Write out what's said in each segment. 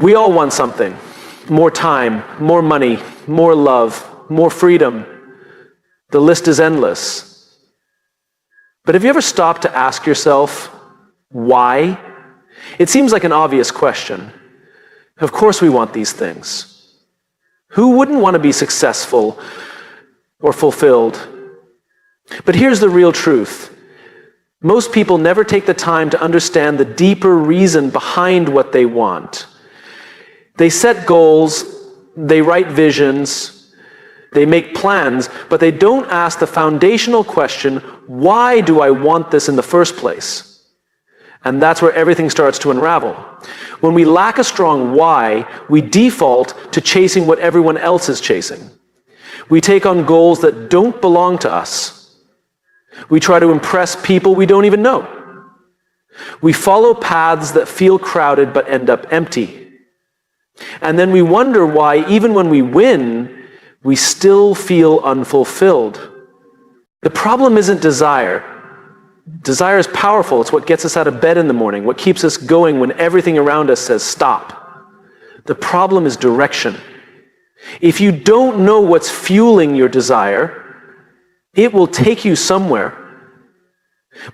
We all want something. More time, more money, more love, more freedom. The list is endless. But have you ever stopped to ask yourself, why? It seems like an obvious question. Of course we want these things. Who wouldn't want to be successful or fulfilled? But here's the real truth. Most people never take the time to understand the deeper reason behind what they want. They set goals, they write visions, they make plans, but they don't ask the foundational question, why do I want this in the first place? And that's where everything starts to unravel. When we lack a strong why, we default to chasing what everyone else is chasing. We take on goals that don't belong to us. We try to impress people we don't even know. We follow paths that feel crowded but end up empty. And then we wonder why, even when we win, we still feel unfulfilled. The problem isn't desire. Desire is powerful. It's what gets us out of bed in the morning, what keeps us going when everything around us says stop. The problem is direction. If you don't know what's fueling your desire, it will take you somewhere,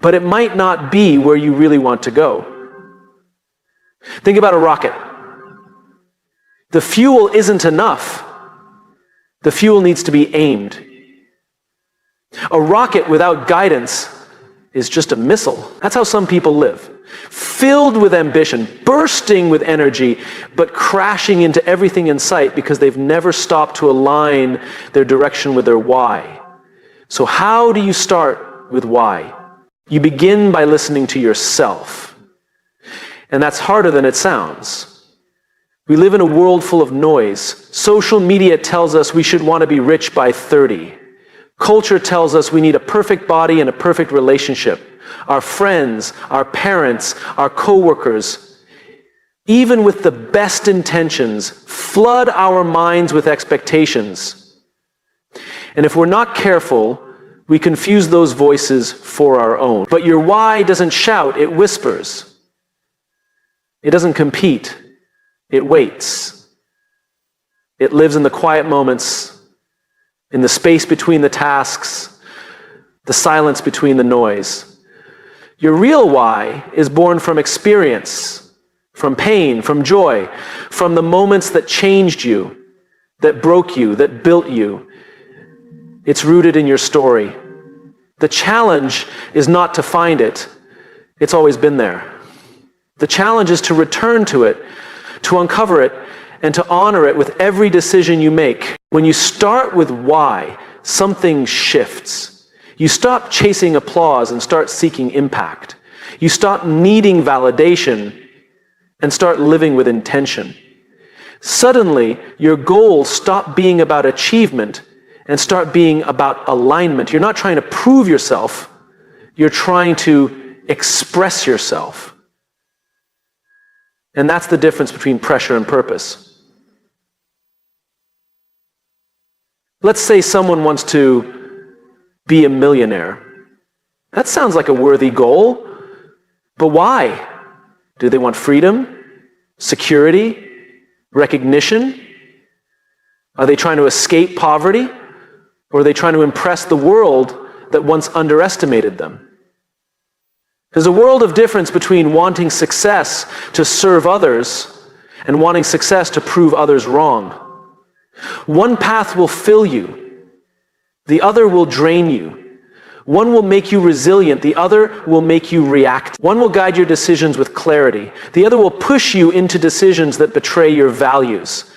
but it might not be where you really want to go. Think about a rocket. The fuel isn't enough. The fuel needs to be aimed. A rocket without guidance is just a missile. That's how some people live. Filled with ambition, bursting with energy, but crashing into everything in sight because they've never stopped to align their direction with their why. So how do you start with why? You begin by listening to yourself. And that's harder than it sounds. We live in a world full of noise. Social media tells us we should want to be rich by 30. Culture tells us we need a perfect body and a perfect relationship. Our friends, our parents, our coworkers, even with the best intentions, flood our minds with expectations. And if we're not careful, we confuse those voices for our own. But your why doesn't shout, it whispers. It doesn't compete. It waits. It lives in the quiet moments, in the space between the tasks, the silence between the noise. Your real why is born from experience, from pain, from joy, from the moments that changed you, that broke you, that built you. It's rooted in your story. The challenge is not to find it. It's always been there. The challenge is to return to it, to uncover it, and to honor it with every decision you make. When you start with why, something shifts. You stop chasing applause and start seeking impact. You stop needing validation and start living with intention. Suddenly, your goals stop being about achievement and start being about alignment. You're not trying to prove yourself. You're trying to express yourself. And that's the difference between pressure and purpose. Let's say someone wants to be a millionaire. That sounds like a worthy goal, but why? Do they want freedom, security, recognition? Are they trying to escape poverty? Or are they trying to impress the world that once underestimated them? There's a world of difference between wanting success to serve others and wanting success to prove others wrong. One path will fill you. The other will drain you. One will make you resilient. The other will make you react. One will guide your decisions with clarity. The other will push you into decisions that betray your values.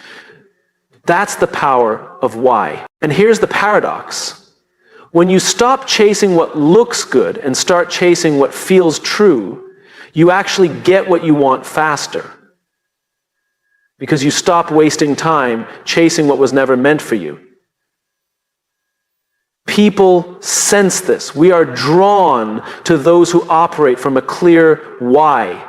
That's the power of why. And here's the paradox. When you stop chasing what looks good and start chasing what feels true, you actually get what you want faster. Because you stop wasting time chasing what was never meant for you. People sense this. We are drawn to those who operate from a clear why.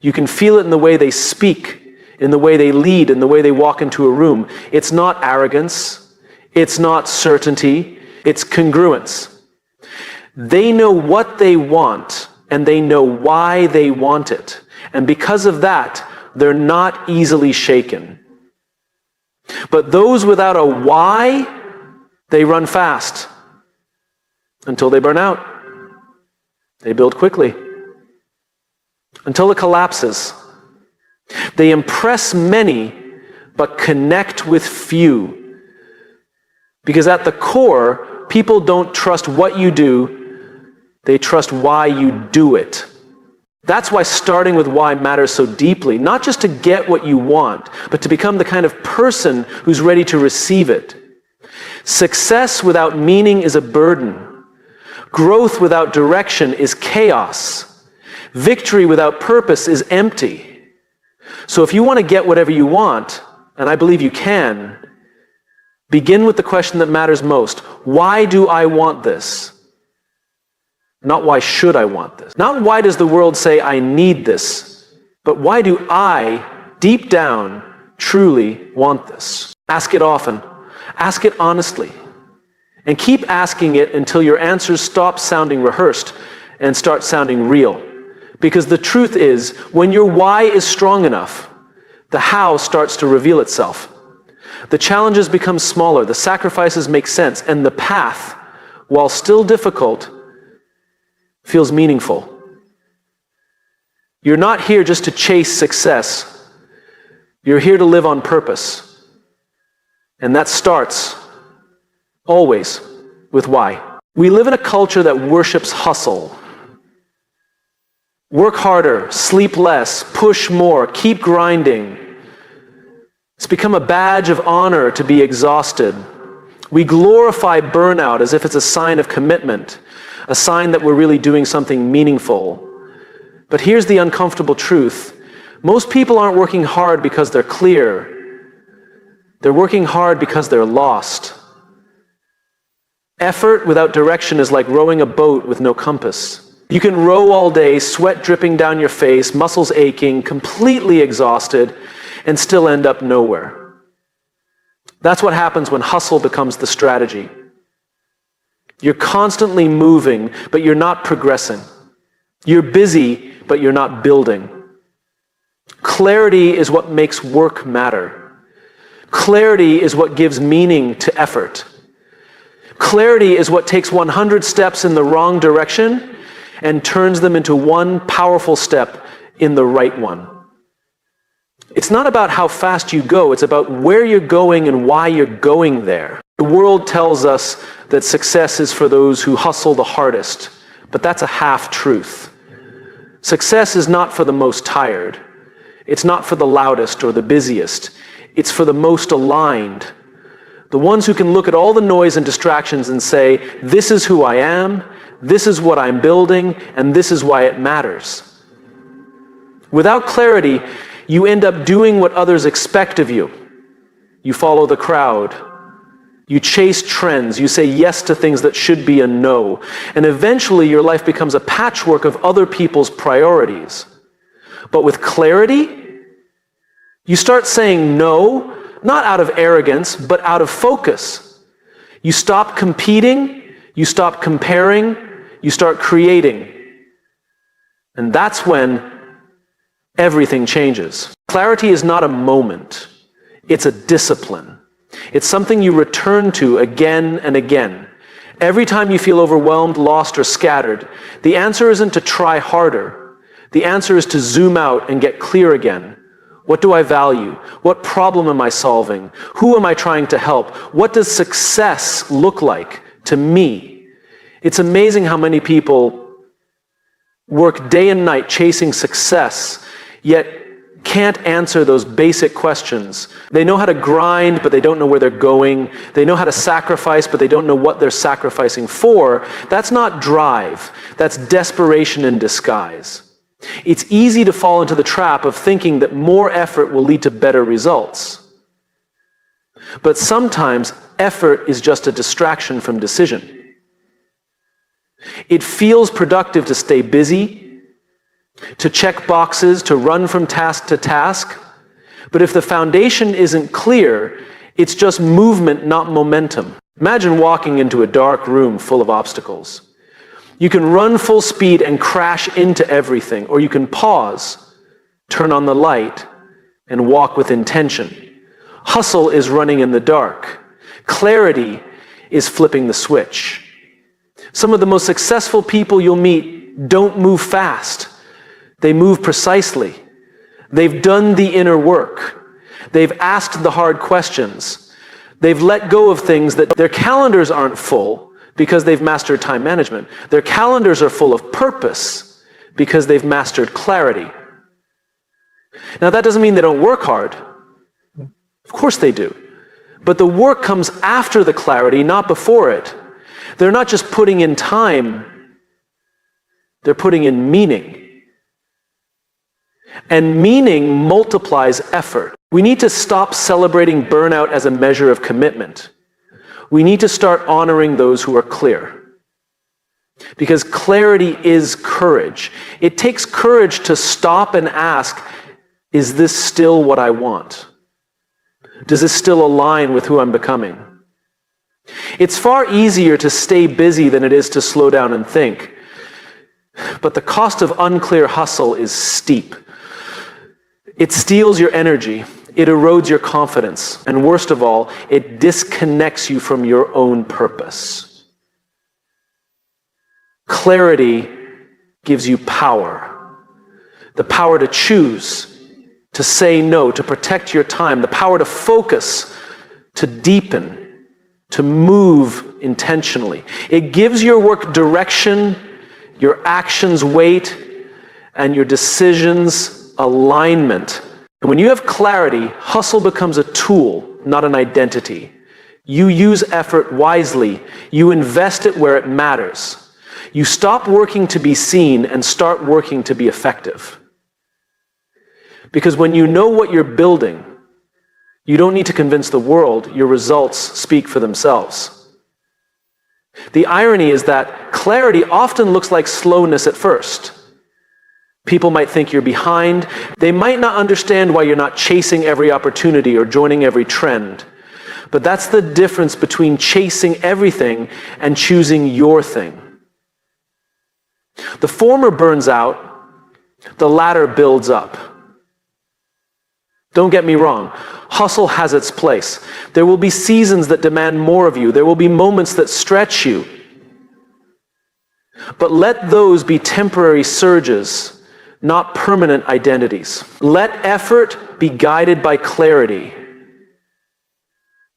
You can feel it in the way they speak, in the way they lead, in the way they walk into a room. It's not arrogance. It's not certainty. It's congruence. They know what they want, and they know why they want it. And because of that, They're not easily shaken. But those without a why, they run fast until they burn out. They build quickly until it collapses. They impress many, but connect with few. Because at the core, people don't trust what you do, they trust why you do it. That's why starting with why matters so deeply, not just to get what you want, but to become the kind of person who's ready to receive it. Success without meaning is a burden. Growth without direction is chaos. Victory without purpose is empty. So if you want to get whatever you want, and I believe you can, begin with the question that matters most. Why do I want this? Not why should I want this? Not why does the world say I need this, but why do I, deep down, truly want this? Ask it often. Ask it honestly. And keep asking it until your answers stop sounding rehearsed and start sounding real. Because the truth is, when your why is strong enough, the how starts to reveal itself. The challenges become smaller, the sacrifices make sense, and the path, while still difficult, feels meaningful. You're not here just to chase success. You're here to live on purpose. And that starts, always, with why. We live in a culture that worships hustle. Work harder, sleep less, push more, keep grinding. It's become a badge of honor to be exhausted. We glorify burnout as if it's a sign of commitment, a sign that we're really doing something meaningful. But here's the uncomfortable truth. Most people aren't working hard because they're clear. They're working hard because they're lost. Effort without direction is like rowing a boat with no compass. You can row all day, sweat dripping down your face, muscles aching, completely exhausted, and still end up nowhere. That's what happens when hustle becomes the strategy. You're constantly moving, but you're not progressing. You're busy, but you're not building. Clarity is what makes work matter. Clarity is what gives meaning to effort. Clarity is what takes 100 steps in the wrong direction and turns them into one powerful step in the right one. It's not about how fast you go, it's about where you're going and why you're going there. The world tells us that success is for those who hustle the hardest, but that's a half-truth. Success is not for the most tired. It's not for the loudest or the busiest. It's for the most aligned. The ones who can look at all the noise and distractions and say, this is who I am, this is what I'm building, and this is why it matters. Without clarity, you end up doing what others expect of you. You follow the crowd. You chase trends. You say yes to things that should be a no. And eventually your life becomes a patchwork of other people's priorities. But with clarity, you start saying no, not out of arrogance, but out of focus. You stop competing, you stop comparing, you start creating. And that's when everything changes. Clarity is not a moment. It's a discipline. It's something you return to again and again. Every time you feel overwhelmed, lost, or scattered, the answer isn't to try harder. The answer is to zoom out and get clear again. What do I value? What problem am I solving? Who am I trying to help? What does success look like to me? It's amazing how many people work day and night chasing success, yet can't answer those basic questions. They know how to grind, but they don't know where they're going. They know how to sacrifice, but they don't know what they're sacrificing for. That's not drive. That's desperation in disguise. It's easy to fall into the trap of thinking that more effort will lead to better results. But sometimes effort is just a distraction from decision. It feels productive to stay busy, to check boxes, to run from task to task. But if the foundation isn't clear, it's just movement, not momentum. Imagine walking into a dark room full of obstacles. You can run full speed and crash into everything, or you can pause, turn on the light, and walk with intention. Hustle is running in the dark. Clarity is flipping the switch. Some of the most successful people you'll meet don't move fast. They move precisely. They've done the inner work. They've asked the hard questions. They've let go of things that their calendars aren't full because they've mastered time management. Their calendars are full of purpose because they've mastered clarity. Now, that doesn't mean they don't work hard. Of course they do. But the work comes after the clarity, not before it. They're not just putting in time, they're putting in meaning. And meaning multiplies effort. We need to stop celebrating burnout as a measure of commitment. We need to start honoring those who are clear. Because clarity is courage. It takes courage to stop and ask, is this still what I want? Does this still align with who I'm becoming? It's far easier to stay busy than it is to slow down and think. But the cost of unclear hustle is steep. It steals your energy, it erodes your confidence, and worst of all, it disconnects you from your own purpose. Clarity gives you power. The power to choose, to say no, to protect your time, the power to focus, to deepen, to move intentionally. It gives your work direction, your actions weight, and your decisions alignment. And when you have clarity, hustle becomes a tool, not an identity. You use effort wisely. You invest it where it matters. You stop working to be seen and start working to be effective. Because when you know what you're building, you don't need to convince the world. Your results speak for themselves. The irony is that clarity often looks like slowness at first. People might think you're behind. They might not understand why you're not chasing every opportunity or joining every trend. But that's the difference between chasing everything and choosing your thing. The former burns out, the latter builds up. Don't get me wrong, hustle has its place. There will be seasons that demand more of you. There will be moments that stretch you. But let those be temporary surges, not permanent identities. Let effort be guided by clarity,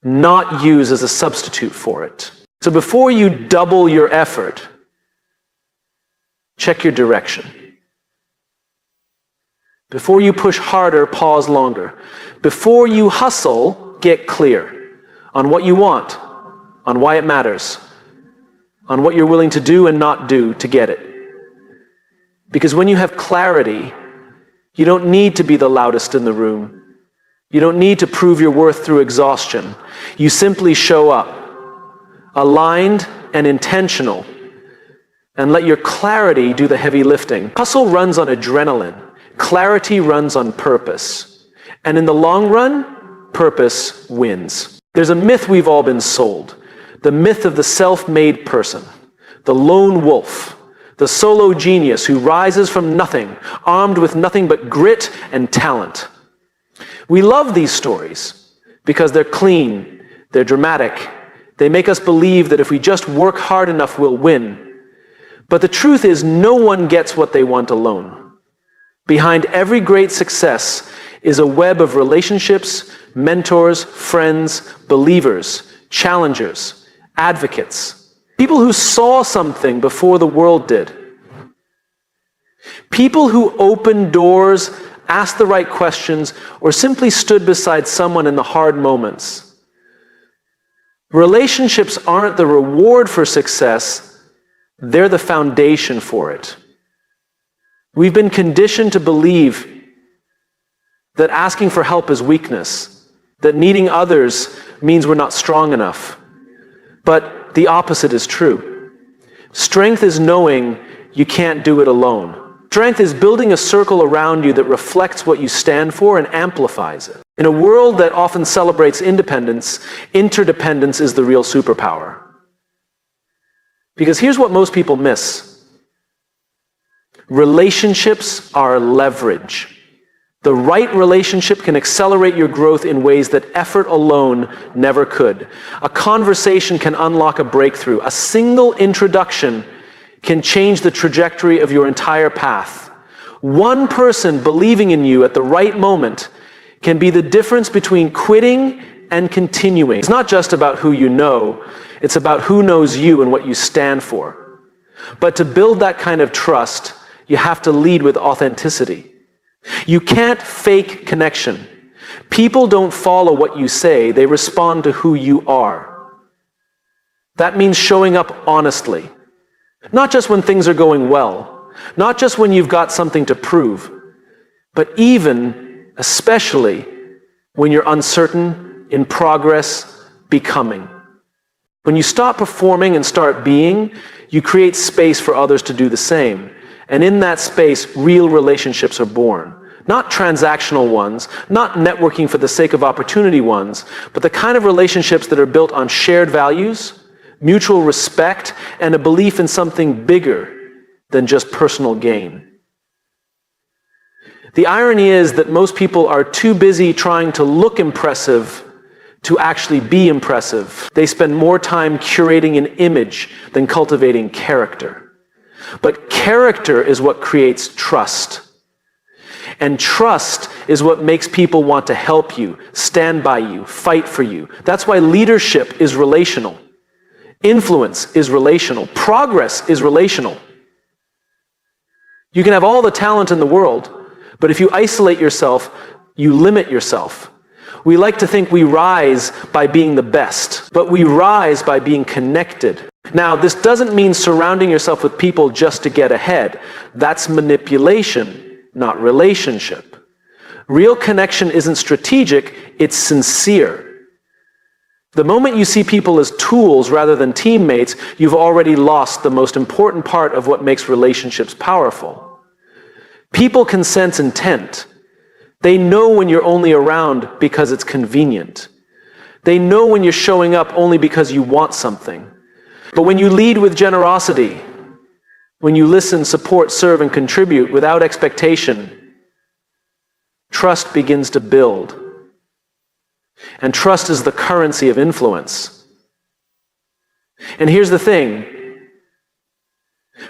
not used as a substitute for it. So before you double your effort, check your direction. Before you push harder, pause longer. Before you hustle, get clear on what you want, on why it matters, on what you're willing to do and not do to get it. Because when you have clarity, you don't need to be the loudest in the room. You don't need to prove your worth through exhaustion. You simply show up, aligned and intentional, and let your clarity do the heavy lifting. Hustle runs on adrenaline. Clarity runs on purpose. And in the long run, purpose wins. There's a myth we've all been sold. The myth of the self-made person, the lone wolf, the solo genius who rises from nothing, armed with nothing but grit and talent. We love these stories because they're clean, they're dramatic. They make us believe that if we just work hard enough, we'll win. But the truth is, no one gets what they want alone. Behind every great success is a web of relationships, mentors, friends, believers, challengers, advocates. People who saw something before the world did. People who opened doors, asked the right questions, or simply stood beside someone in the hard moments. Relationships aren't the reward for success, they're the foundation for it. We've been conditioned to believe that asking for help is weakness, that needing others means we're not strong enough. But the opposite is true. Strength is knowing you can't do it alone. Strength is building a circle around you that reflects what you stand for and amplifies it. In a world that often celebrates independence, interdependence is the real superpower. Because here's what most people miss. Relationships are leverage. The right relationship can accelerate your growth in ways that effort alone never could. A conversation can unlock a breakthrough. A single introduction can change the trajectory of your entire path. One person believing in you at the right moment can be the difference between quitting and continuing. It's not just about who you know, it's about who knows you and what you stand for. But to build that kind of trust, you have to lead with authenticity. You can't fake connection. People don't follow what you say, they respond to who you are. That means showing up honestly. Not just when things are going well, not just when you've got something to prove, but even, especially, when you're uncertain, in progress, becoming. When you stop performing and start being, you create space for others to do the same. And in that space, real relationships are born. Not transactional ones, not networking for the sake of opportunity ones, but the kind of relationships that are built on shared values, mutual respect, and a belief in something bigger than just personal gain. The irony is that most people are too busy trying to look impressive to actually be impressive. They spend more time curating an image than cultivating character. But character is what creates trust. And trust is what makes people want to help you, stand by you, fight for you. That's why leadership is relational. Influence is relational. Progress is relational. You can have all the talent in the world, but if you isolate yourself, you limit yourself. We like to think we rise by being the best, but we rise by being connected. Now, this doesn't mean surrounding yourself with people just to get ahead. That's manipulation, not relationship. Real connection isn't strategic, it's sincere. The moment you see people as tools rather than teammates, you've already lost the most important part of what makes relationships powerful. People can sense intent. They know when you're only around because it's convenient. They know when you're showing up only because you want something. But when you lead with generosity, when you listen, support, serve, and contribute without expectation, trust begins to build. And trust is the currency of influence. And here's the thing.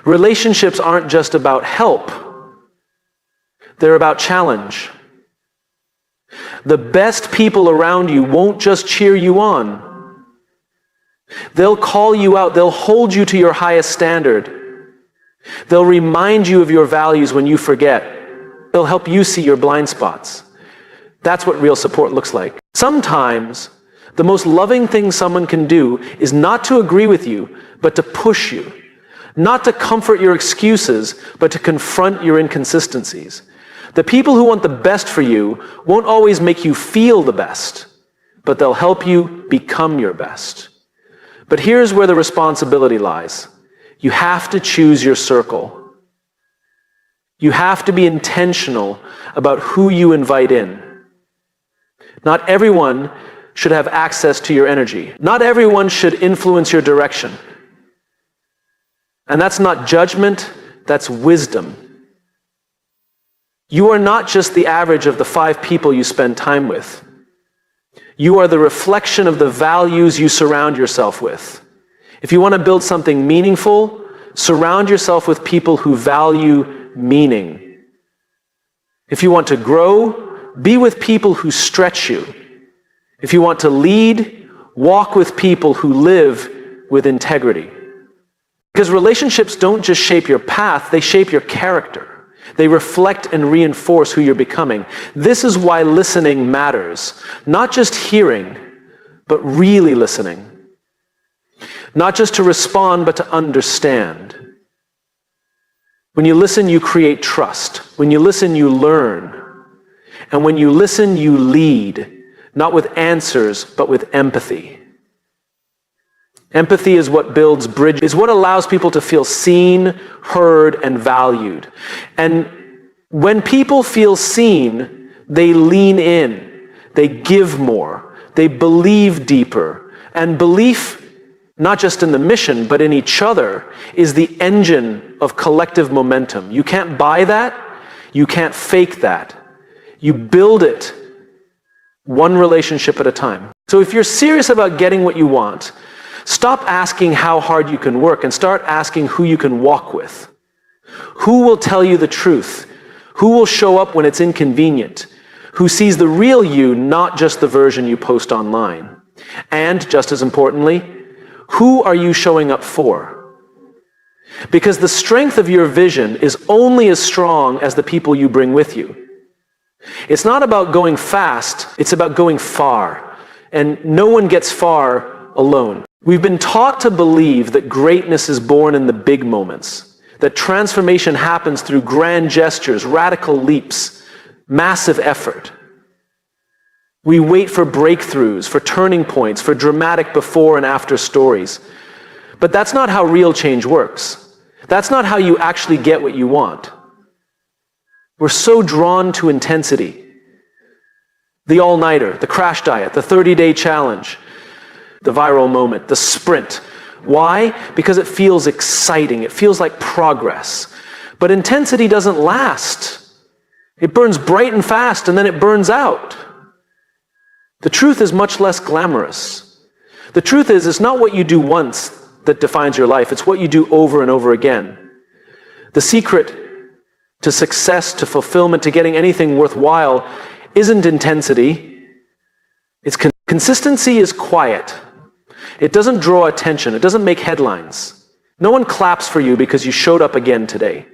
Relationships aren't just about help. They're about challenge. The best people around you won't just cheer you on. They'll call you out. They'll hold you to your highest standard. They'll remind you of your values when you forget. They'll help you see your blind spots. That's what real support looks like. Sometimes, the most loving thing someone can do is not to agree with you, but to push you. Not to comfort your excuses, but to confront your inconsistencies. The people who want the best for you won't always make you feel the best, but they'll help you become your best. But here's where the responsibility lies. You have to choose your circle. You have to be intentional about who you invite in. Not everyone should have access to your energy. Not everyone should influence your direction. And that's not judgment, that's wisdom. You are not just the average of the 5 people you spend time with. You are the reflection of the values you surround yourself with. If you want to build something meaningful, surround yourself with people who value meaning. If you want to grow, be with people who stretch you. If you want to lead, walk with people who live with integrity. Because relationships don't just shape your path, they shape your character. They reflect and reinforce who you're becoming. This is why listening matters. Not just hearing, but really listening. Not just to respond, but to understand. When you listen, you create trust. When you listen, you learn. And when you listen, you lead. Not with answers, but with empathy. Empathy is what builds bridges, is what allows people to feel seen, heard, and valued. And when people feel seen, they lean in, they give more, they believe deeper. And belief, not just in the mission, but in each other, is the engine of collective momentum. You can't buy that, you can't fake that. You build it one relationship at a time. So if you're serious about getting what you want, stop asking how hard you can work and start asking who you can walk with. Who will tell you the truth? Who will show up when it's inconvenient? Who sees the real you, not just the version you post online? And, just as importantly, who are you showing up for? Because the strength of your vision is only as strong as the people you bring with you. It's not about going fast, it's about going far. And no one gets far alone. We've been taught to believe that greatness is born in the big moments, that transformation happens through grand gestures, radical leaps, massive effort. We wait for breakthroughs, for turning points, for dramatic before and after stories. But that's not how real change works. That's not how you actually get what you want. We're so drawn to intensity. The all-nighter, the crash diet, the 30-day challenge, the viral moment, the sprint. Why? Because it feels exciting. It feels like progress. But intensity doesn't last. It burns bright and fast, and then it burns out. The truth is much less glamorous. The truth is, it's not what you do once that defines your life. It's what you do over and over again. The secret to success, to fulfillment, to getting anything worthwhile isn't intensity. It's consistency is quiet. It doesn't draw attention. It doesn't make headlines. No one claps for you because you showed up again today.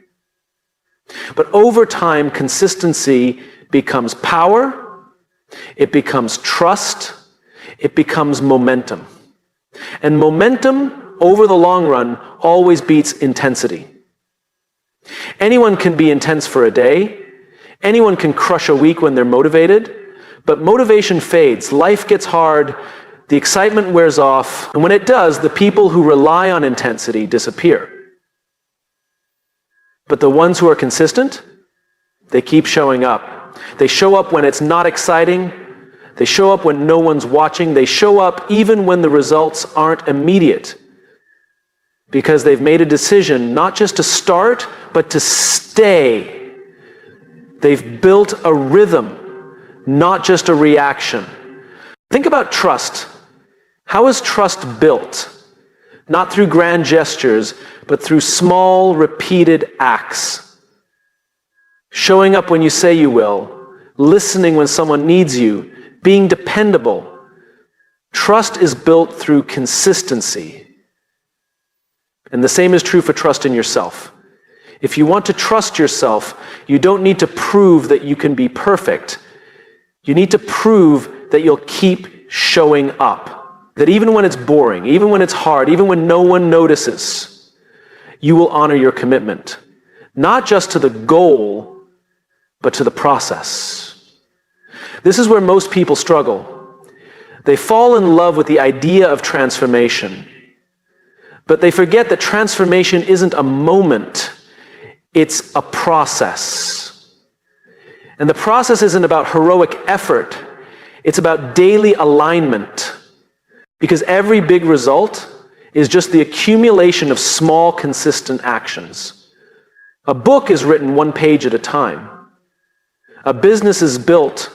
But over time, consistency becomes power, it becomes trust, it becomes momentum. And momentum, over the long run, always beats intensity. Anyone can be intense for a day. Anyone can crush a week when they're motivated. But motivation fades. Life gets hard. The excitement wears off. And when it does, the people who rely on intensity disappear. But the ones who are consistent, they keep showing up. They show up when it's not exciting. They show up when no one's watching. They show up even when the results aren't immediate. Because they've made a decision not just to start, but to stay. They've built a rhythm, not just a reaction. Think about trust. How is trust built? Not through grand gestures, but through small, repeated acts. Showing up when you say you will, listening when someone needs you, being dependable. Trust is built through consistency. And the same is true for trust in yourself. If you want to trust yourself, you don't need to prove that you can be perfect. You need to prove that you'll keep showing up. That even when it's boring, even when it's hard, even when no one notices, you will honor your commitment. Not just to the goal, but to the process. This is where most people struggle. They fall in love with the idea of transformation. But they forget that transformation isn't a moment, it's a process. And the process isn't about heroic effort, it's about daily alignment. Because every big result is just the accumulation of small, consistent actions. A book is written one page at a time. A business is built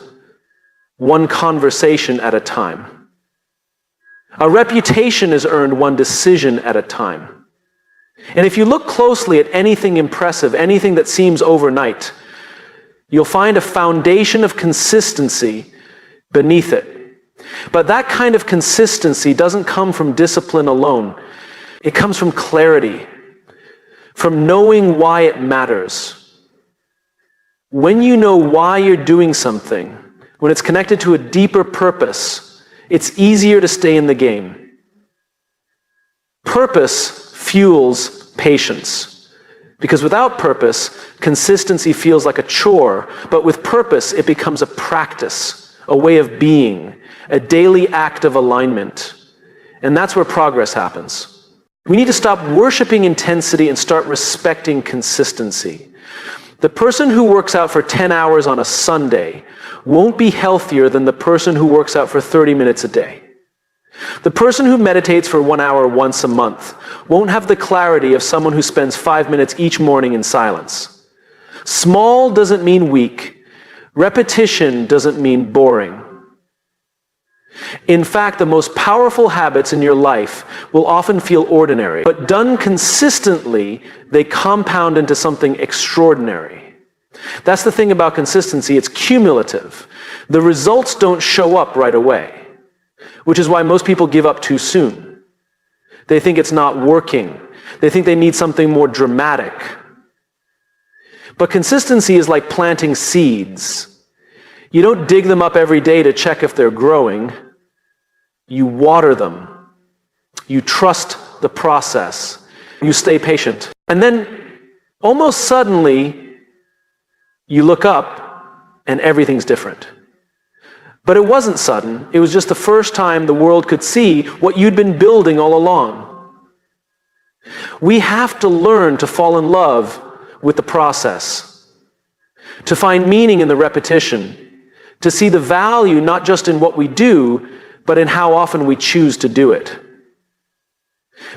one conversation at a time. A reputation is earned one decision at a time. And if you look closely at anything impressive, anything that seems overnight, you'll find a foundation of consistency beneath it. But that kind of consistency doesn't come from discipline alone. It comes from clarity, from knowing why it matters. When you know why you're doing something, when it's connected to a deeper purpose, it's easier to stay in the game. Purpose fuels patience. Because without purpose, consistency feels like a chore. But with purpose, it becomes a practice, a way of being, a daily act of alignment. And that's where progress happens. We need to stop worshiping intensity and start respecting consistency. The person who works out for 10 hours on a Sunday won't be healthier than the person who works out for 30 minutes a day. The person who meditates for 1 hour once a month won't have the clarity of someone who spends 5 minutes each morning in silence. Small doesn't mean weak. Repetition doesn't mean boring. In fact, the most powerful habits in your life will often feel ordinary, but done consistently, they compound into something extraordinary. That's the thing about consistency, it's cumulative. The results don't show up right away, which is why most people give up too soon. They think it's not working. They think they need something more dramatic. But consistency is like planting seeds. You don't dig them up every day to check if they're growing. You water them. You trust the process. You stay patient. And then, almost suddenly, you look up and everything's different. But it wasn't sudden. It was just the first time the world could see what you'd been building all along. We have to learn to fall in love with the process, to find meaning in the repetition, to see the value not just in what we do, but in how often we choose to do it.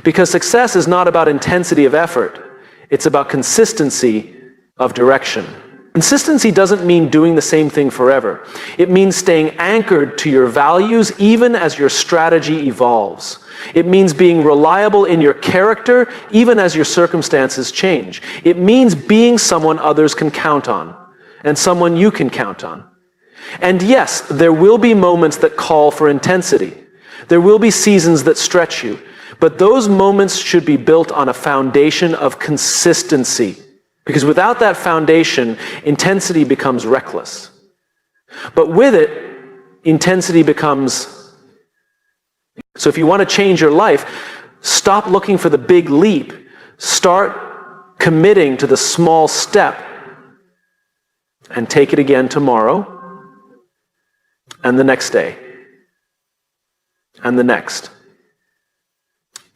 Because success is not about intensity of effort, it's about consistency of direction. Consistency doesn't mean doing the same thing forever. It means staying anchored to your values even as your strategy evolves. It means being reliable in your character even as your circumstances change. It means being someone others can count on and someone you can count on. And yes, there will be moments that call for intensity. There will be seasons that stretch you. But those moments should be built on a foundation of consistency. Because without that foundation, intensity becomes reckless. But with it, intensity becomes... So if you want to change your life, stop looking for the big leap. Start committing to the small step and take it again tomorrow and the next day and the next.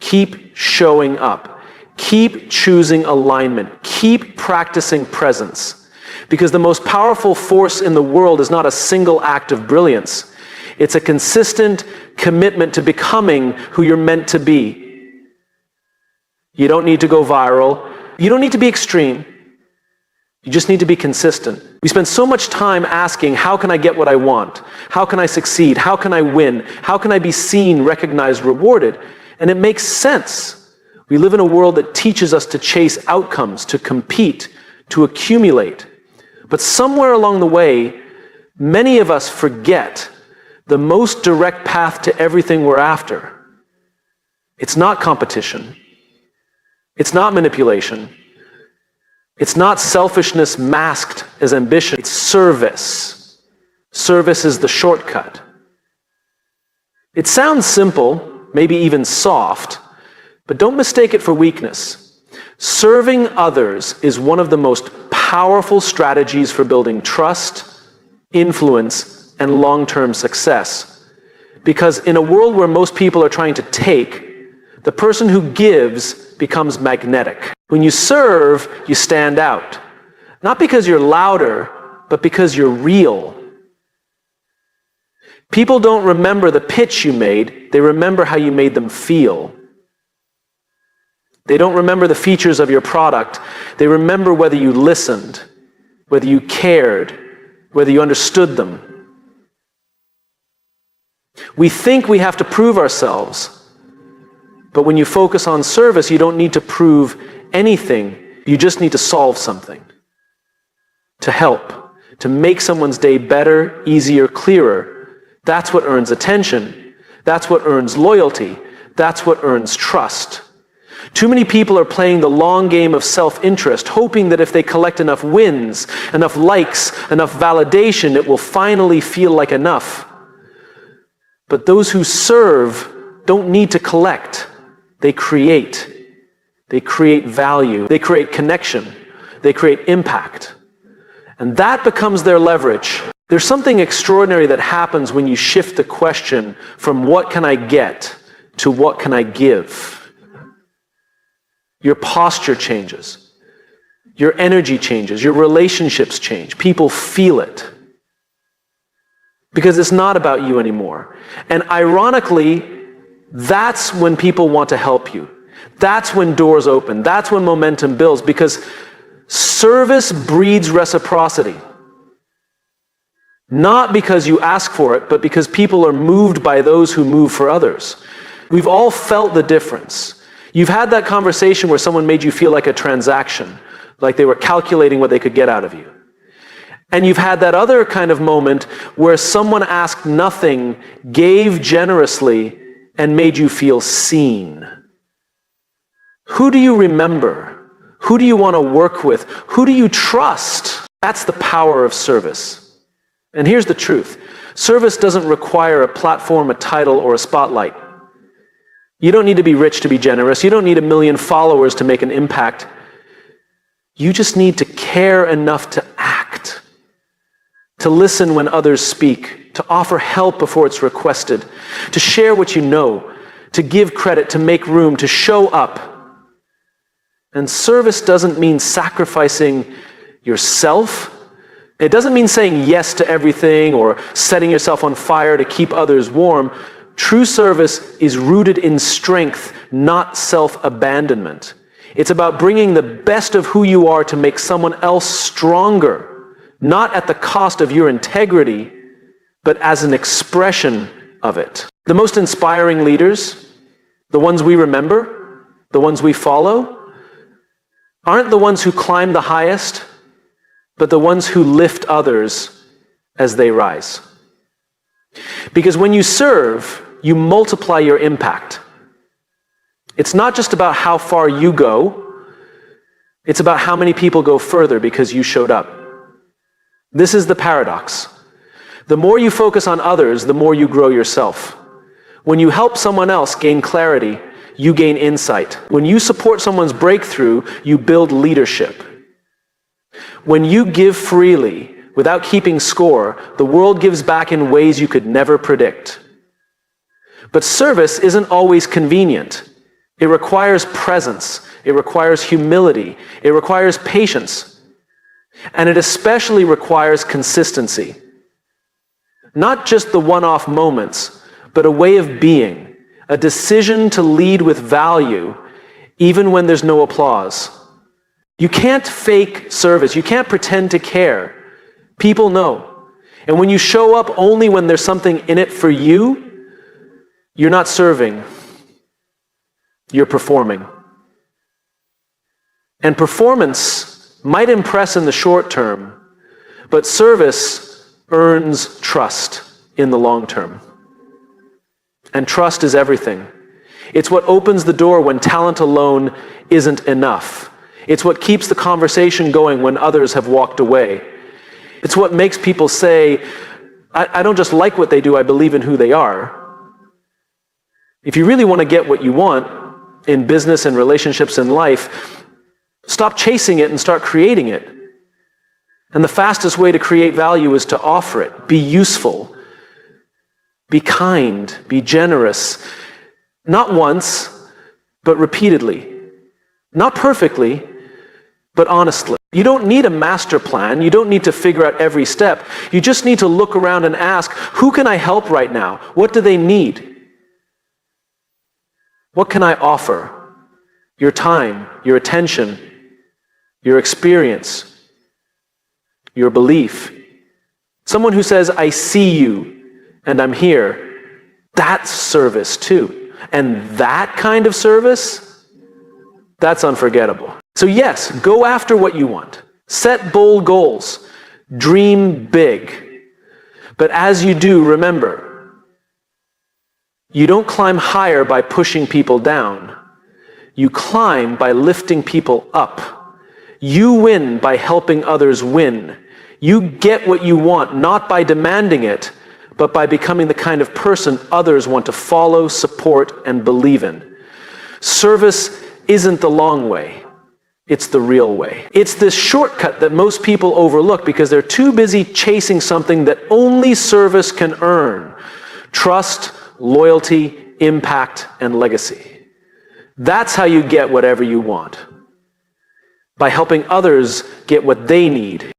Keep showing up. Keep choosing alignment. Keep practicing presence. Because the most powerful force in the world is not a single act of brilliance. It's a consistent commitment to becoming who you're meant to be. You don't need to go viral. You don't need to be extreme. You just need to be consistent. We spend so much time asking, how can I get what I want? How can I succeed? How can I win? How can I be seen, recognized, rewarded? And it makes sense. We live in a world that teaches us to chase outcomes, to compete, to accumulate. But somewhere along the way, many of us forget the most direct path to everything we're after. It's not competition. It's not manipulation. It's not selfishness masked as ambition. It's service. Service is the shortcut. It sounds simple, maybe even soft, but don't mistake it for weakness. Serving others is one of the most powerful strategies for building trust, influence, and long-term success. Because in a world where most people are trying to take, the person who gives becomes magnetic. When you serve, you stand out. Not because you're louder, but because you're real. People don't remember the pitch you made, they remember how you made them feel. They don't remember the features of your product. They remember whether you listened, whether you cared, whether you understood them. We think we have to prove ourselves, but when you focus on service, you don't need to prove anything. You just need to solve something, to help, to make someone's day better, easier, clearer. That's what earns attention. That's what earns loyalty. That's what earns trust. Too many people are playing the long game of self-interest, hoping that if they collect enough wins, enough likes, enough validation, it will finally feel like enough. But those who serve don't need to collect. They create. They create value. They create connection. They create impact. And that becomes their leverage. There's something extraordinary that happens when you shift the question from what can I get to what can I give. Your posture changes. Your energy changes. Your relationships change. People feel it. Because it's not about you anymore. And ironically, that's when people want to help you. That's when doors open. That's when momentum builds. Because service breeds reciprocity. Not because you ask for it, but because people are moved by those who move for others. We've all felt the difference. You've had that conversation where someone made you feel like a transaction, like they were calculating what they could get out of you. And you've had that other kind of moment where someone asked nothing, gave generously, and made you feel seen. Who do you remember? Who do you want to work with? Who do you trust? That's the power of service. And here's the truth. Service doesn't require a platform, a title, or a spotlight. You don't need to be rich to be generous. You don't need 1 million followers to make an impact. You just need to care enough to act, to listen when others speak, to offer help before it's requested, to share what you know, to give credit, to make room, to show up. And service doesn't mean sacrificing yourself. It doesn't mean saying yes to everything or setting yourself on fire to keep others warm. True service is rooted in strength, not self-abandonment. It's about bringing the best of who you are to make someone else stronger, not at the cost of your integrity, but as an expression of it. The most inspiring leaders, the ones we remember, the ones we follow, aren't the ones who climb the highest, but the ones who lift others as they rise. Because when you serve, you multiply your impact. It's not just about how far you go, it's about how many people go further because you showed up. This is the paradox. The more you focus on others, the more you grow yourself. When you help someone else gain clarity, you gain insight. When you support someone's breakthrough, you build leadership. When you give freely, without keeping score, the world gives back in ways you could never predict. But service isn't always convenient. It requires presence. It requires humility. It requires patience. And it especially requires consistency. Not just the one-off moments, but a way of being, a decision to lead with value, even when there's no applause. You can't fake service. You can't pretend to care. People know. And when you show up only when there's something in it for you, you're not serving. You're performing. And performance might impress in the short term, but service earns trust in the long term. And trust is everything. It's what opens the door when talent alone isn't enough. It's what keeps the conversation going when others have walked away. It's what makes people say, I don't just like what they do, I believe in who they are. If you really want to get what you want in business and relationships and life, stop chasing it and start creating it. And the fastest way to create value is to offer it. Be useful. Be kind. Be generous. Not once, but repeatedly. Not perfectly, but honestly. You don't need a master plan. You don't need to figure out every step. You just need to look around and ask, who can I help right now? What do they need? What can I offer? Your time, your attention, your experience, your belief. Someone who says, I see you and I'm here, that's service too. And that kind of service, that's unforgettable. So yes, go after what you want. Set bold goals. Dream big. But as you do, remember, you don't climb higher by pushing people down. You climb by lifting people up. You win by helping others win. You get what you want, not by demanding it, but by becoming the kind of person others want to follow, support, and believe in. Service isn't the long way. It's the real way. It's this shortcut that most people overlook because they're too busy chasing something that only service can earn. Trust, loyalty, impact, and legacy. That's how you get whatever you want. By helping others get what they need.